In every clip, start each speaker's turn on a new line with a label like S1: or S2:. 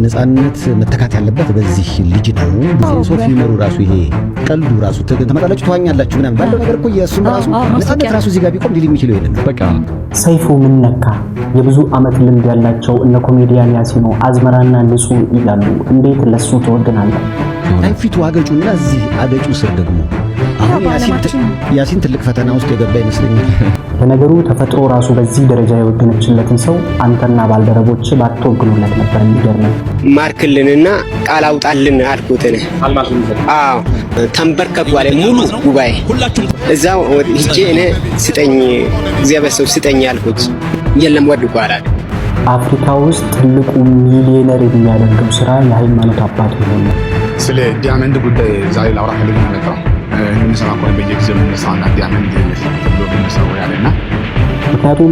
S1: ነፃነት መተካት ያለበት በዚህ ልጅ ነው። ሶፊ ዩመሩ ራሱ ይሄ ቀልዱ ራሱ ተመጣጣችሁ ተዋኛላችሁ ምናምን ባለው ነገር እኮ የእሱም ራሱ ነፃነት ራሱ እዚህ ጋር ቢቆም ሊል የሚችለው ይሄንን ነው። በቃ
S2: ሰይፉ ምን ነካ? የብዙ ዓመት ልምድ ያላቸው እነ ኮሜዲያን ያሲኖ አዝመራና ንጹህ ይላሉ። እንዴት ለሱ ተወደናለህ?
S1: ፊቱ አገጩና እዚህ አገጩ ስር ደግሞ አሁን ያሲን ትልቅ ፈተና ውስጥ የገባ ይመስለኛል።
S2: ለነገሩ ተፈጥሮ ራሱ በዚህ ደረጃ የወደነችለትን ሰው አንተና ባልደረቦች ባትወግኑለት ነበር። የሚገርመው
S3: ማርክልንና ቃል አውጣልን አልኩት። አዎ ተንበርከኩ አለ ሙሉ ጉባኤ። እዛው ሂጄ እኔ ስጠኝ እግዚአብሔር ሰው ስጠኝ አልኩት። የለም ወድቁ አላለ።
S2: አፍሪካ ውስጥ ትልቁ ሚሊዮነር የሚያደርገው ስራ የሃይማኖት አባት መሆን ነው።
S4: ስለ ዲያመንድ ጉዳይ ዛሬ ላውራ ፈልጌ ነበር። እንሰማ ቆይ በየጊዜው የምንሰማና ዲያመንድ ተብሎ የሚሰራው ያለና
S2: ምክንያቱም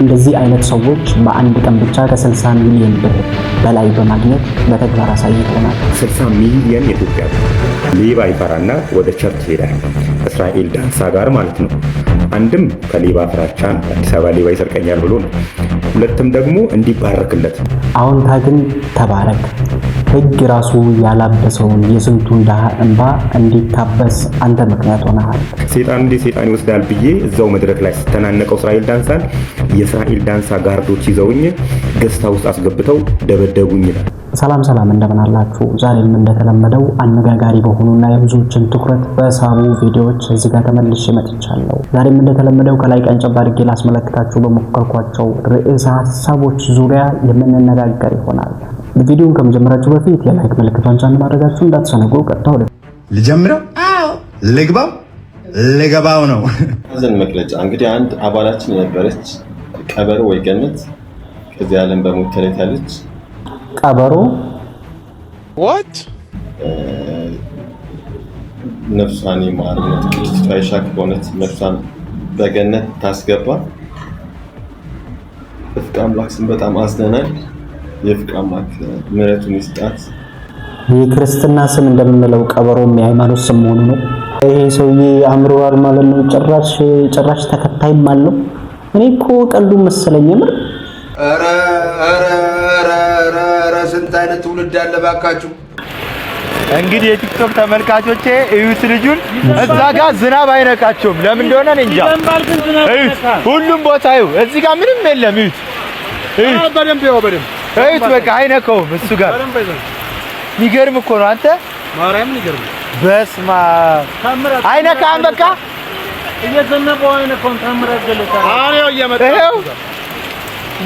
S2: እንደዚህ አይነት ሰዎች በአንድ ቀን ብቻ ከ60 ሚሊዮን ብር በላይ በማግኘት በተግባር አሳይተናል።
S5: 60 ሚሊዮን የኢትዮጵያ ሌባ ይፈራና ወደ ቸርች ሄዳል። እስራኤል ዳንሳ ጋር ማለት ነው። አንድም ከሌባ ፍራቻ ነው፣ አዲስ አበባ ሌባ ይሰርቀኛል ብሎ ነው። ሁለትም ደግሞ እንዲባረክለት።
S2: አሁን ታግን ተባረክ። ህግ ራሱ ያላበሰውን የስንቱን ድሃ እንባ እንዲታበስ አንተ ምክንያት ሆነሃል።
S5: ሴጣን እንደ ሴጣን ይወስዳል ብዬ እዛው መድረክ ላይ ስተናነቀው እስራኤል ዳንሳን የእስራኤል ዳንሳ ጋርዶች ይዘውኝ ገስታ ውስጥ አስገብተው ደበደቡኝ ይላል።
S2: ሰላም እንደምን አላችሁ? ዛሬም እንደተለመደው አነጋጋሪ በሆኑና የብዙዎችን ትኩረት በሳቡ ቪዲዮዎች እዚህ ጋር ተመልሼ መጥቻለሁ። ዛሬም እንደተለመደው ከላይ ቀንጨብ አድርጌ ላስመለክታችሁ በሞከርኳቸው ርዕሰ ሀሳቦች ዙሪያ የምንነጋገር ይሆናል። ቪዲዮውን ከመጀመራችሁ በፊት የላይክ ምልክቷን ጫን ማድረጋችሁ እንዳትሰነጉ። ቀጥታ ወደ
S6: ልጀምረው። ልገባው ነው።
S7: ሐዘን መግለጫ እንግዲህ አንድ አባላችን የነበረች ቀበሮ ወይ ገነት ከዚህ ዓለም በሞት ተለይታለች።
S2: ቀበሮ
S8: what
S7: ነፍሷን ይማርነት ቅድስት አይሻ ከሆነች ነፍሷን በገነት ታስገባ። በፍቅር አምላክ ስም በጣም አዝነናል። የፍቅር አምላክ ምሕረቱን ይስጣት።
S2: የክርስትና ስም እንደምንለው ቀበሮም የሃይማኖት ስም መሆኑ ነው። ይሄ ሰውዬ አምሮዋል ማለት ነው። ጭራሽ ተከታይም አለው። እኔ እኮ ቀልዱ መሰለኝ።
S8: ኧረ ስንት አይነት ትውልድ አለ ባካችሁ። እንግዲህ የቲክቶክ ተመልካቾቼ እዩት ልጁን። እዛ ጋር ዝናብ አይነካቸውም። ለምን እንደሆነ እኔ እንጃ። እዩት፣ ሁሉም ቦታ እዩ። እዚህ ጋር ምንም የለም። እዩት፣ በደንብ እዩት። በቃ አይነካውም እሱ ጋር። የሚገርም እኮ ነው አንተ። ማርያም ይገርም። በስማ አይነካም። በቃ እየዘነበው አይነካውም። ታምራት ገለታ አሬው እየመጣው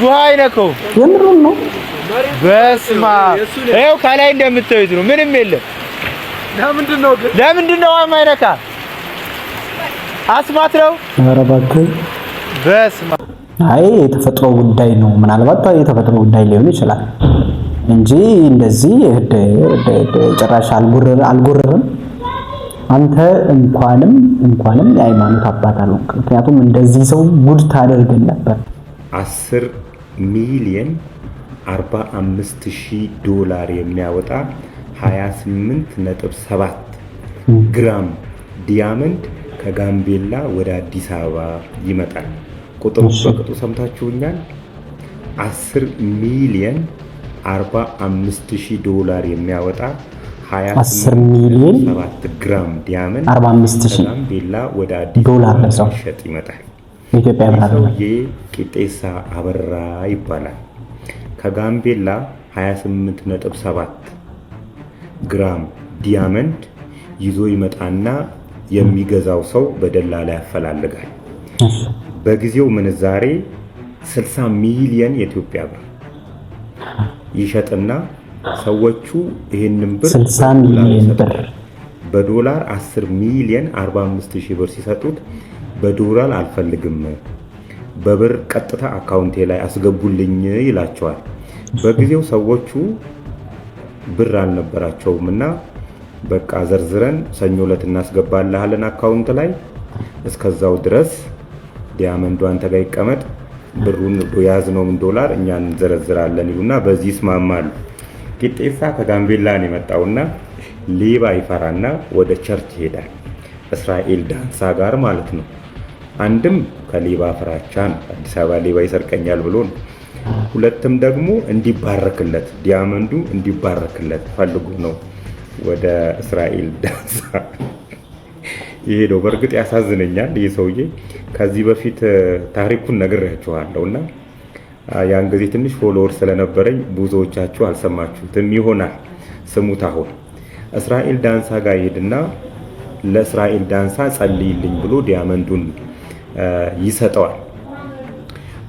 S8: ውሃ አይነካውም።
S2: የምሩን ነው።
S8: በስማ ይኸው ከላይ እንደምታዩት ነው። ምንም የለም። ለምንድን ነው የማይነካ? አስማት ነው።
S2: ኧረ እባክህ
S8: በስማ
S2: አይ የተፈጥሮ ጉዳይ ነው። ምናልባት የተፈጥሮ ጉዳይ ሊሆን ይችላል እንጂ እንደዚህ ጭራሽ አልጎረረም። አንተ እንኳንም የሃይማኖት አባት አልሆንክ። ምክንያቱም እንደዚህ ሰው ጉድ ታደርገን ነበር።
S5: 10 ሚሊዮን 45,000 ዶላር የሚያወጣ 28.7 ግራም ዲያመንድ ከጋምቤላ ወደ አዲስ አበባ ይመጣል። ቁጥሩ በቅጡ ሰምታችሁኛል። 10 ሚሊዮን 45,000 ዶላር የሚያወጣ 28.7 ግራም ዲያመንድ
S2: 45,000
S5: ከጋምቤላ ወደ አዲስ
S2: ዶላር
S5: አበባ ይሸጥ ይመጣል።
S2: ኢትዮጵያ ብራና
S5: ሰውዬ ቂጤሳ አበራ ይባላል። ከጋምቤላ 28.7 ግራም ዲያመንድ ይዞ ይመጣና የሚገዛው ሰው በደላላ ያፈላልጋል። በጊዜው ምንዛሬ 60 ሚሊዮን የኢትዮጵያ ብር ይሸጥና ሰዎቹ ይሄንን ብር
S2: 60 ሚሊዮን ብር
S5: በዶላር 10 ሚሊዮን 45,000 ብር ሲሰጡት በዶላር አልፈልግም በብር ቀጥታ አካውንቴ ላይ አስገቡልኝ ይላቸዋል። በጊዜው ሰዎቹ ብር አልነበራቸውምና በቃ ዘርዝረን ሰኞ ዕለት እናስገባልሃለን አካውንት ላይ፣ እስከዛው ድረስ ዲያመንዱ አንተ ጋር ይቀመጥ፣ ብሩን ያዝነውን ዶላር እኛ እንዘረዝራለን ይሉና በዚህ ይስማማሉ። ቂጤሳ ከጋምቤላ ነው የመጣውና ሌባ ይፈራና ወደ ቸርች ይሄዳል። እስራኤል ዳንሳ ጋር ማለት ነው። አንድም ከሌባ ፍራቻ ነው፣ አዲስ አበባ ሌባ ይሰርቀኛል ብሎ ነው። ሁለትም ደግሞ እንዲባረክለት ዲያመንዱ እንዲባረክለት ፈልጎ ነው ወደ እስራኤል ዳንሳ ይሄው። በእርግጥ ያሳዝነኛል ይሄ ሰውዬ። ከዚህ በፊት ታሪኩን ነግሬያችኋለሁና ያን ጊዜ ትንሽ ፎሎወር ስለነበረኝ ብዙዎቻችሁ አልሰማችሁትም ይሆናል። ስሙት። አሁን እስራኤል ዳንሳ ጋር ይሄድና ለእስራኤል ዳንሳ ጸልይልኝ ብሎ ዲያመንዱን ይሰጠዋል።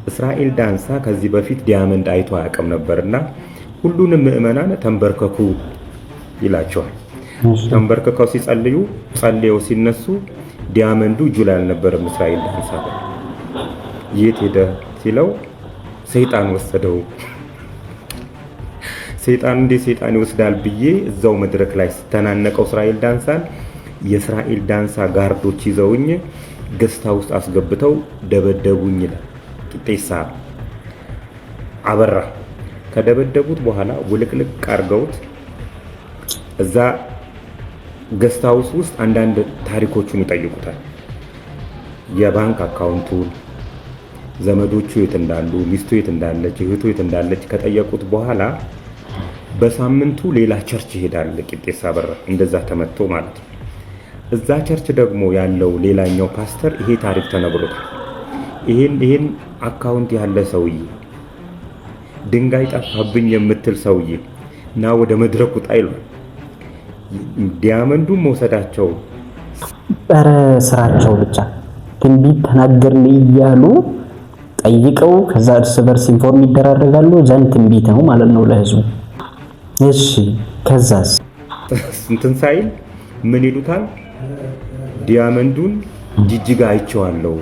S5: እስራኤል ዳንሳ ከዚህ በፊት ዲያመንድ አይቶ አያውቅም ነበርና ሁሉንም ምዕመናን ተንበርከኩ ይላቸዋል። ተንበርከከው ሲጸልዩ ጸልየው ሲነሱ ዲያመንዱ እጁ ላይ አልነበረም። እስራኤል ዳንሳ የት ሄደ ሲለው ሰይጣን ወሰደው። ሰይጣን እንደ ሰይጣን ይወስዳል ብዬ እዛው መድረክ ላይ ስተናነቀው እስራኤል ዳንሳን የእስራኤል ዳንሳ ጋርዶች ይዘውኝ ገስታ ውስጥ አስገብተው ደበደቡኝ ይላል ቂጤሳ አበራ። ከደበደቡት በኋላ ውልቅልቅ አርገውት እዛ ገስታ ውስጥ አንዳንድ ታሪኮቹን ይጠይቁታል። የባንክ አካውንቱን፣ ዘመዶቹ የት እንዳሉ፣ ሚስቱ የት እንዳለች፣ እህቱ የት እንዳለች ከጠየቁት በኋላ በሳምንቱ ሌላ ቸርች ይሄዳል ቂጤሳ አበራ። እንደዛ ተመቶ ማለት ነው። እዛ ቸርች ደግሞ ያለው ሌላኛው ፓስተር ይሄ ታሪክ ተነግሮታል። ይሄን አካውንት ያለ ሰውዬ ድንጋይ ጠፋብኝ የምትል ሰውዬ ና ወደ መድረኩ ጣይሏል። ዲያመንዱን መውሰዳቸው
S2: ኧረ ስራቸው ብቻ ትንቢት ተናገርን እያሉ ጠይቀው ከዛ እርስ በርስ ኢንፎርም ይደራረጋሉ። ዘንድ ትንቢት ነው ማለት ነው ለህዝቡ። እሺ ከዛስ
S5: እንትን ሳይል ምን ይሉታል? ዲያመንዱን ጅጅጋ አይቼዋለሁ፣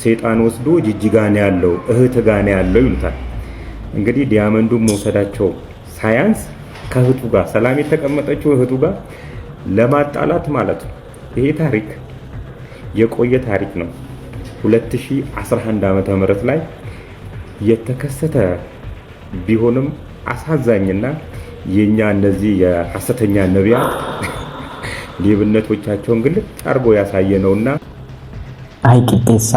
S5: ሰይጣን ወስዶ ጅጅጋ ነው ያለው፣ እህት ጋር ነው ያለው ይሉታል። እንግዲህ ዲያመንዱን መውሰዳቸው ሳያንስ ከእህቱ ጋር ሰላም የተቀመጠችው እህቱ ጋር ለማጣላት ማለት ነው። ይሄ ታሪክ የቆየ ታሪክ ነው። 2011 ዓመተ ምህረት ላይ የተከሰተ ቢሆንም አሳዛኝና የኛ እነዚህ የሐሰተኛ ነቢያት ሌብነቶቻቸውን ግልጥ አርጎ ያሳየ ነውና
S2: አይ ቂጤሳ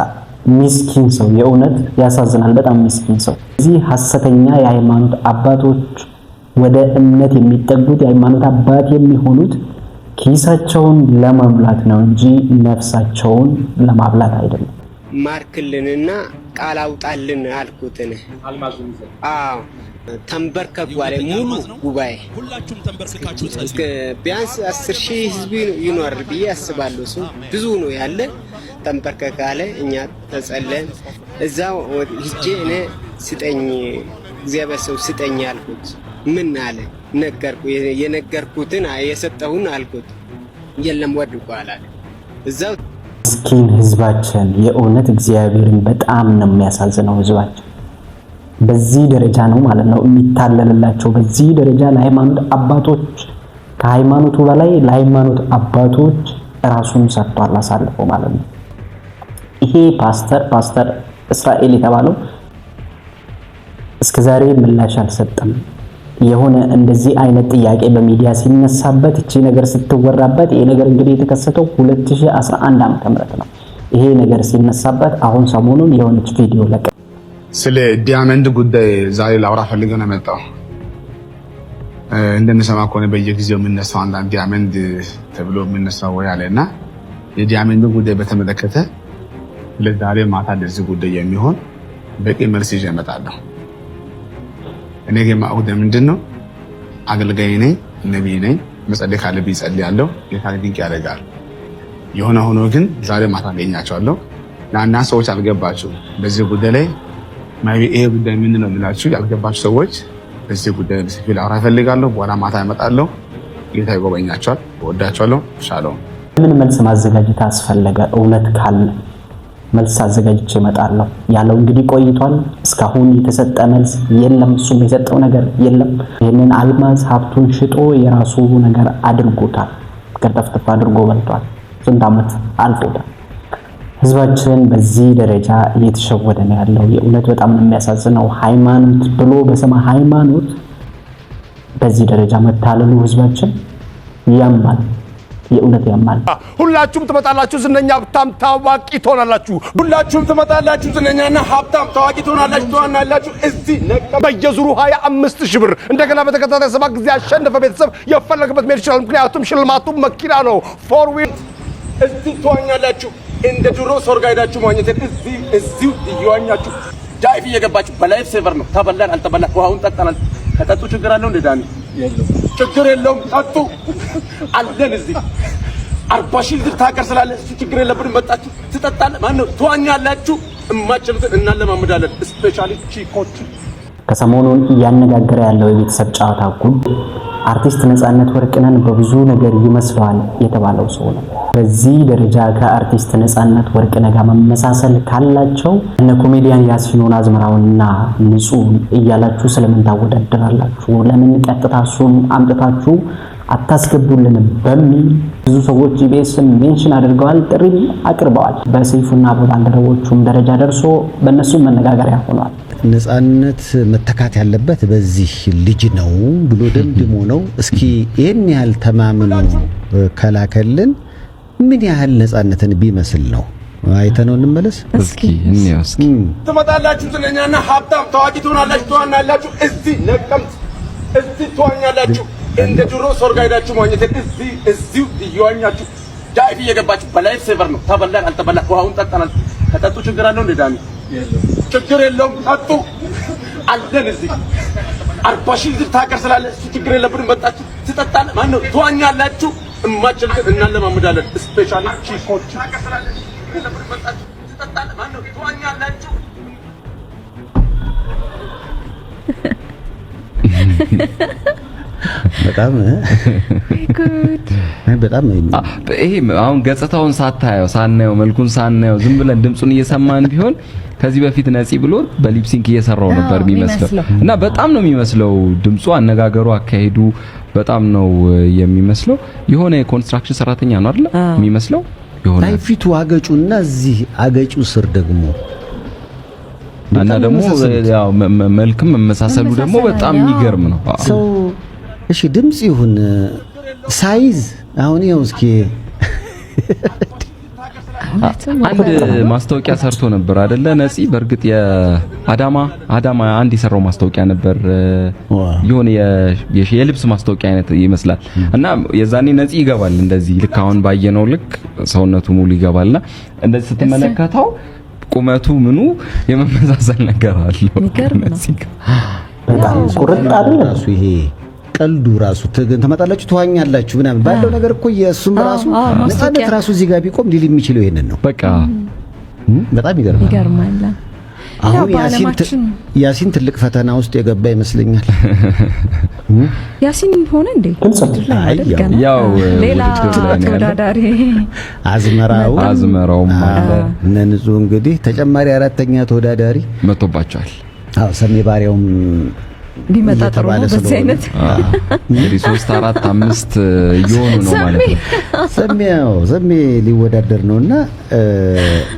S2: ምስኪን ሰው የእውነት ያሳዝናል። በጣም ምስኪን ሰው። እዚህ ሐሰተኛ የሃይማኖት አባቶች ወደ እምነት የሚጠጉት የሃይማኖት አባት የሚሆኑት ኪሳቸውን ለማብላት ነው እንጂ ነፍሳቸውን ለማብላት አይደለም።
S3: ማርክልንና ቃል አውጣልን አልኩትን። አዎ ተንበርከኩ አለ ሙሉ ጉባኤ። እስከ ቢያንስ 10,000 ህዝብ ይኖር ብዬ አስባለሁ። እሱ ብዙ ነው ያለ። ተንበርከክ አለ። እኛ ተጸለን እዛው ሂጄ እኔ ስጠኝ እግዚአብሔር ሰው ስጠኝ አልኩት። ምን አለ ነገርኩ። የነገርኩትን የሰጠሁን አልኩት። የለም ወድቆ አላለ። እዛው
S2: ምስኪን ህዝባችን የእውነት እግዚአብሔርን በጣም ነው የሚያሳዝነው። ህዝባችን በዚህ ደረጃ ነው ማለት ነው የሚታለልላቸው። በዚህ ደረጃ ለሃይማኖት አባቶች ከሃይማኖቱ በላይ ለሃይማኖት አባቶች ራሱን ሰጥቷል አሳልፎ ማለት ነው። ይሄ ፓስተር እስራኤል የተባለው እስከዛሬ ምላሽ አልሰጠም። የሆነ እንደዚህ አይነት ጥያቄ በሚዲያ ሲነሳበት እቺ ነገር ስትወራበት፣ ይሄ ነገር እንግዲህ የተከሰተው 2011 ዓመተ ምህረት ነው። ይሄ ነገር ሲነሳበት አሁን ሰሞኑን የሆነች ቪዲዮ ለቀ።
S4: ስለ ዲያመንድ ጉዳይ ዛሬ ላውራ ፈልገን መጣሁ። እንደምንሰማ ከሆነ በየጊዜው የምነሳው አንዳንድ ዲያመንድ ተብሎ የምነሳው ወይ አለና የዲያመንድ ጉዳይ በተመለከተ ለዛሬ ማታ ለዚህ ጉዳይ የሚሆን በቂ መልስ ይዤ እመጣለሁ። እኔ የማውቀው ምንድን ነው? አገልጋይ ነኝ፣ ነቢይ ነኝ። መጸለይ ካለብኝ እጸልያለሁ። ጌታ ድንቅ ያደርጋል። የሆነ ሆኖ ግን ዛሬ ማታ አገኛቸዋለሁ። ለአንዳንድ ሰዎች አልገባችሁ በዚህ ጉዳይ ላይ ይሄ ጉዳይ ምንድን ነው ብላችሁ ያልገባችሁ ሰዎች በዚህ ጉዳይ በሰፊው ላውራ እፈልጋለሁ። በኋላ ማታ እመጣለሁ። ጌታ ይጎበኛቸዋል። እወዳቸዋለሁ። ሻሎም።
S2: ምን መልስ ማዘጋጀት አስፈለገ? እውነት ካለ መልስ አዘጋጅቼ እመጣለሁ ያለው እንግዲህ ቆይቷል። እስካሁን የተሰጠ መልስ የለም። እሱም የሰጠው ነገር የለም። ይህንን አልማዝ ሀብቱን ሽጦ የራሱ ነገር አድርጎታል። ከተፍተፍ አድርጎ በልቷል። ስንት ዓመት አልፎታል። ህዝባችን በዚህ ደረጃ እየተሸወደ ነው ያለው። የእውነት በጣም ነው የሚያሳዝነው። ሃይማኖት ብሎ በስመ ሃይማኖት በዚህ ደረጃ መታለሉ ህዝባችን ያማል። የእውነት ያማል።
S6: ሁላችሁም ትመጣላችሁ፣ ዝነኛ ሀብታም ታዋቂ ትሆናላችሁ። ሁላችሁም ትመጣላችሁ፣ ዝነኛና ሀብታም ታዋቂ ትሆናላችሁ። እዚህ በየዙሩ 25000 ብር እንደገና በተከታታይ 7 ጊዜ ያሸነፈ ቤተሰብ የፈለገበት መሄድ ይችላል። ምክንያቱም ሽልማቱ መኪና ነው። ፎር ዊል እዚህ ትዋኛላችሁ። እንደ ድሮ ሰርግ ሄዳችሁ መዋኘት እዚሁ እየዋኛችሁ ዳይቭ እየገባችሁ በላይፍ ሴቨር ነው። ተበላን አልተበላን ውሃውን ጠጣናል። ከጠጡ ችግር አለው እንደ ዳኒ ችግር የለውም። ጠጡ አለን። እዚህ 40,000 ብር ታቀር ስላለ እሱ ችግር የለብንም። መጣችሁ ትጠጣለህ። ማን ነው ትዋኛላችሁ። እማችሉትን እናለማምዳለን። ስፔሻሊ ቺኮች
S2: ከሰሞኑን እያነጋገረ ያለው የቤተሰብ ጨዋታ ጉዳይ አርቲስት ነጻነት ወርቅነህን በብዙ ነገር ይመስለዋል የተባለው ሰው ነው። በዚህ ደረጃ ከአርቲስት ነጻነት ወርቅነህ ጋር መመሳሰል ካላቸው እነ ኮሜዲያን ያሲን አዝመራውና ንጹህ እያላችሁ ስለምን ታወዳደራላችሁ? ለምን ቀጥታ እሱን አምጥታችሁ አታስገቡልንም? በሚል ብዙ ሰዎች ኢቢኤስን ሜንሽን አድርገዋል፣ ጥሪ አቅርበዋል። በሰይፉና በባልደረቦቹም ደረጃ ደርሶ በእነሱም መነጋገሪያ ሆኗል።
S1: ነጻነት መተካት ያለበት በዚህ ልጅ ነው ብሎ ደምድሞ ነው። እስኪ ይሄን ያህል ተማምኖ ከላከልን ምን ያህል ነጻነትን ቢመስል ነው? አይተነው እንመለስ
S9: እስኪ እንየው። እስኪ
S6: ትመጣላችሁ፣ ዝነኛና ሀብታም ታዋቂ ትሆናላችሁ። እዚህ ነቀምት እዚህ ትዋኛላችሁ። እንደ ድሮ ሰርግ ሄዳችሁ መዋኘት እዚሁ እየዋኛችሁ ዳይቭ እየገባችሁ በላይፍ ሴቨር ነው። ተበላን አልተበላን ውሃውን ጠጣናል። ከጠጡ ችግር አለው እንደ ዳኒ ችግር የለውም። ጠጡ አለን። እዚህ 40,000 ብር ታቀር ስላለ እሱ ችግር የለብንም። መጣችሁ ትጠጣለህ። ማን ነው ትዋኛላችሁ። እማችሉትን እናለማምዳለን። ስፔሻሊ ቺኮች መጣችሁ ትጠጣለህ። ማን ነው ትዋኛላችሁ።
S1: በጣም
S9: ይሄ አሁን ገጽታውን ሳናየው መልኩን ሳናየው ዝም ብለን ድምጹን እየሰማን ቢሆን ከዚህ በፊት ነፂ ብሎ በሊፕሲንክ እየሰራው ነበር የሚመስለው እና በጣም ነው የሚመስለው ድምጹ፣ አነጋገሩ፣ አካሄዱ በጣም ነው የሚመስለው። የሆነ የኮንስትራክሽን ሰራተኛ ነው አይደል የሚመስለው። የሆነ
S1: ፊቱ አገጩና እዚህ አገጩ ስር ደግሞ
S9: እና ደግሞ ያው መልክም መመሳሰሉ ደግሞ በጣም የሚገርም ነው።
S1: ሰው እሺ ድምጽ ይሁን ሳይዝ አሁን ይኸው እስኪ
S9: አንድ ማስታወቂያ ሰርቶ ነበር አይደለ ነፂ? በእርግጥ የአዳማ አንድ የሰራው ማስታወቂያ ነበር። የሆነ የልብስ ማስታወቂያ አይነት ይመስላል እና የዛኔ ነፂ ይገባል እንደዚህ ልክ አሁን ባየነው ልክ ሰውነቱ ሙሉ ይገባልና እንደዚህ ስትመለከተው ቁመቱ ምኑ የመመሳሰል ነገር አለው። ነፂ
S2: በጣም ቁርጥ አይደል
S1: ራሱ ይሄ ቀልዱ ራሱ ተመጣጣላችሁ ተዋኛላችሁ ምናምን ባለው ነገር እኮ የሱም ራሱ ነጻነት ራሱ እዚህ ጋር ቢቆም ሊል የሚችለው ይሄንን ነው።
S9: በቃ
S1: በጣም ይገርማል። አሁን ያሲን ትልቅ ፈተና ውስጥ የገባ ይመስለኛል።
S10: ያሲን ሆነ እንዴ?
S9: ያው
S10: ሌላ ተወዳዳሪ
S9: አዝመራው ማለት
S1: ንጹህ እንግዲህ ተጨማሪ አራተኛ ተወዳዳሪ
S9: መጥቶባቸዋል።
S1: አዎ ሰሜ ባሪያውም
S10: ቢመጣ ጥሩ ነው። በዚህ አይነት
S9: እንግዲህ 3 4 5 እየሆኑ ነው ማለት ነው።
S1: ሰሜ ሊወዳደር ነውና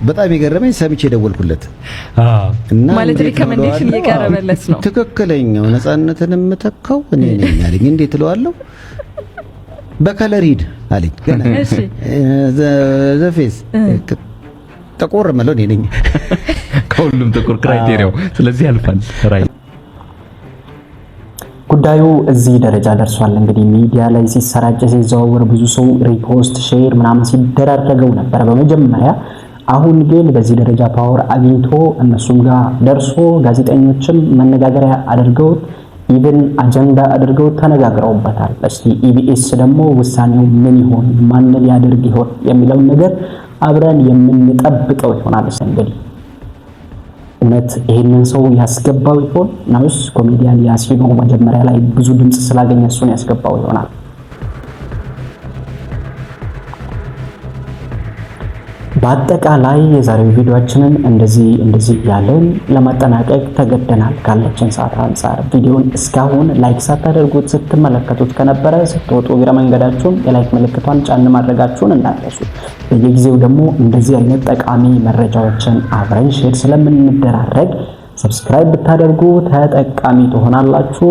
S1: በጣም የገረመኝ ሰምቼ ደወልኩለት እና
S10: ማለት ሪኮሜንዴሽን እየቀረበለት ነው።
S1: ትክክለኛው ነጻነትን የምተካው እኔ ነኝ አለኝ። እንዴት እለዋለሁ? በከለር ሂድ አለኝ። ገና
S10: እሺ
S1: ዘፌስ ጥቁር መለው እኔ ነኝ
S9: ከሁሉም ጥቁር ክራይቴሪያው። ስለዚህ ያልፋል ራይ
S2: ጉዳዩ እዚህ ደረጃ ደርሷል። እንግዲህ ሚዲያ ላይ ሲሰራጭ ሲዘዋወር ብዙ ሰው ሪፖስት ሼር ምናምን ሲደራረገው ነበር በመጀመሪያ። አሁን ግን በዚህ ደረጃ ፓወር አግኝቶ እነሱም ጋር ደርሶ ጋዜጠኞችም መነጋገሪያ አድርገውት ኢቭን አጀንዳ አድርገው ተነጋግረውበታል። እስቲ ኢቢኤስ ደግሞ ውሳኔው ምን ይሆን ማን ሊያደርግ ይሆን የሚለው ነገር አብረን የምንጠብቀው ይሆናል። እንግዲህ እውነት ይሄንን ሰው ያስገባው ይሆን ነውስ ኮሜዲያን ያሲን መጀመሪያ ላይ ብዙ ድምጽ ስላገኘ እሱን ያስገባው ይሆናል? በአጠቃላይ የዛሬው ቪዲዮአችንን እንደዚህ ያለን ለማጠናቀቅ ተገደናል ካለችን ሰዓት አንፃር። ቪዲዮን እስካሁን ላይክ ሳታደርጉት ስትመለከቱት ከነበረ ስትወጡ እግረ መንገዳችሁን የላይክ ምልክቷን ጫን ማድረጋችሁን እንዳትረሱ። በየጊዜው ደግሞ እንደዚህ አይነት ጠቃሚ መረጃዎችን አብረን ሼር ስለምንደራረግ ሰብስክራይብ ብታደርጉ ተጠቃሚ ትሆናላችሁ።